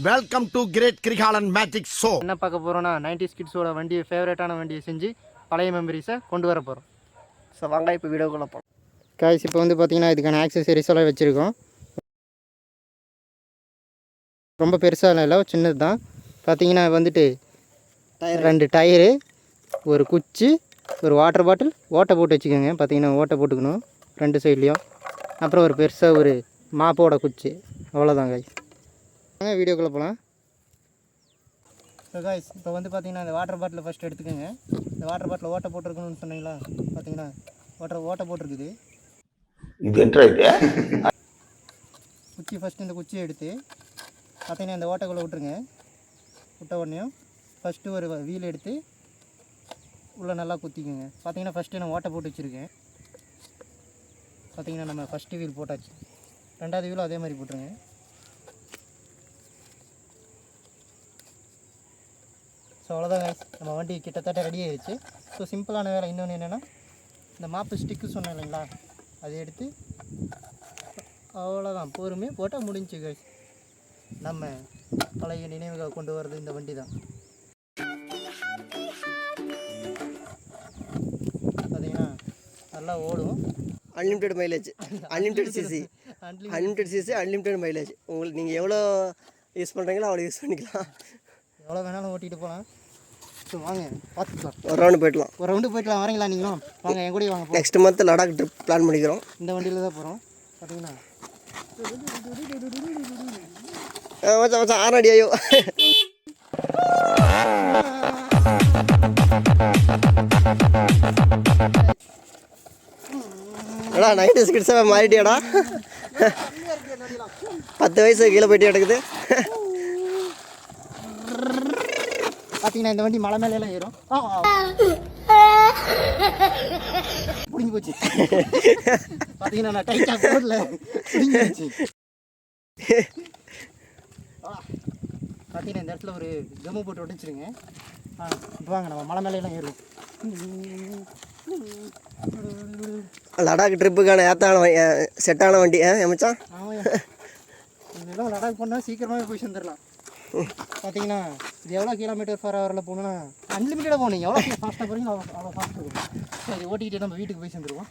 Welcome to great Kirikalan magic show. என்ன பார்க்க போகிறோன்னா 90s கிட்ஸோட வண்டி ஃபேவரட்டான வண்டியை செஞ்சு பழைய மெமரிஸை கொண்டு வர போகிறோம். ஸோ வாங்க இப்போ வீடியோக்குள்ளே போகிறோம். காய்ஸ் இப்போ வந்து பார்த்திங்கன்னா இதுக்கான ஆக்சசரிஸ் எல்லாம் வச்சுருக்கோம். ரொம்ப பெருசாக இல்லை, சின்னது தான். பார்த்திங்கன்னா வந்துட்டு 2 டயரு, ஒரு குச்சி, ஒரு வாட்டர் பாட்டில், ஓட்டை போட்டு வச்சுக்கோங்க. பார்த்திங்கன்னா ஓட்டை போட்டுக்கணும் 2 சைட்லேயும். அப்புறம் ஒரு பெருசாக ஒரு மாப்போட குச்சி, அவ்வளோதான் காய்ஸ். வாங்க வீடியோக்குள்ளே போகலாம். ஸோ காய்ஸ் இப்போ வந்து பார்த்திங்கன்னா இந்த வாட்டர் பாட்டிலை ஃபஸ்ட்டு எடுத்துக்கோங்க. இந்த வாட்டர் பாட்டில் ஓட்டை போட்டிருக்கணும்னு சொன்னீங்களா, பார்த்திங்கன்னா ஓட்டை போட்டிருக்குது. குச்சி ஃபஸ்ட்டு இந்த குச்சியை எடுத்து பார்த்திங்கன்னா இந்த ஓட்டைக்குள்ளே விட்டுருங்க. விட்ட உடனேயும் ஃபஸ்ட்டு ஒரு வீல் எடுத்து உள்ளே நல்லா குத்திக்குங்க. பார்த்திங்கன்னா ஃபஸ்ட்டு நான் ஓட்டை போட்டு வச்சுருக்கேன். பார்த்திங்கன்னா நம்ம ஃபஸ்ட்டு வீல் போட்டாச்சு. 2வது வீலும் அதே மாதிரி போட்டுருங்க. ஸோ அவ்வளோதான் கைஸ், நம்ம வண்டி கிட்டத்தட்ட ரெடி ஆகிடுச்சு. ஸோ சிம்பிளான வேலை. இன்னொன்று என்னென்னா, இந்த மாப்பு ஸ்டிக்கு சொன்னேன் இல்லைங்களா, அதை எடுத்து அவ்வளோதான் பொறுமையாக போட்டால் முடிஞ்சு கைஸ். நம்ம பழைய நினைவுகளை கொண்டு வர்றது இந்த வண்டி தான். பார்த்தீங்கன்னா நல்லா ஓடும். Unlimited mileage, unlimited CC, unlimited mileage. உங்களுக்கு நீங்கள் எவ்வளோ யூஸ் பண்ணுறீங்களோ அவ்வளோ யூஸ் பண்ணிக்கலாம். எவ்வளோ வேணாலும் ஓட்டிகிட்டு போகலாம். ஸோ வாங்க பார்த்துக்கலாம். ஒரு ரவுண்டு போயிடலாம். வரீங்களா நீங்களும்? வாங்க என் கூட வாங்க. Next month Ladakh trip plan பண்ணிக்கிறோம். இந்த வண்டியில் தான் போகிறோம். பார்த்தீங்கன்னா மச்சான் ஆறாடி ஐயோ. எடா 90s கிட்ஸாக மாறிட்டியாடா. 10 வயசு கீழே போயிட்டு கிடக்குது. பார்த்தீங்கன்னா இந்த வண்டி மலை மேலே ஏறும். பிடிங்கி போச்சு. பார்த்தீங்கன்னா நான் டைட்டாக போடல, பிடிங்கி போச்சு. பார்த்தீங்கன்னா இந்த இடத்துல ஒரு கம்மு போட்டு உடைச்சிருங்க. இப்போ வாங்க நம்ம மலை மேலையெல்லாம் ஏறுவோம். லடாக் ட்ரிப்புக்கான செட்டான வண்டி மச்சான். ஆமாம், இதெல்லாம் லடாக் போனால் சீக்கிரமாகவே போய் சேர்ந்துடலாம். பார்த்தீங்கன்னா இது எவ்வளோ கிலோமீட்டர் பர் ஹவரில் போகணுன்னா அன்லிமிட்டடாக போகணும். எவ்வளோ ஃபாஸ்ட்டாக போகிறீங்களோ அவ்வளோ ஃபாஸ்ட்டாக இருக்கும். சரி ஓட்டிக்கிட்டே நம்ம வீட்டுக்கு போய் சேர்ந்துருவோம்.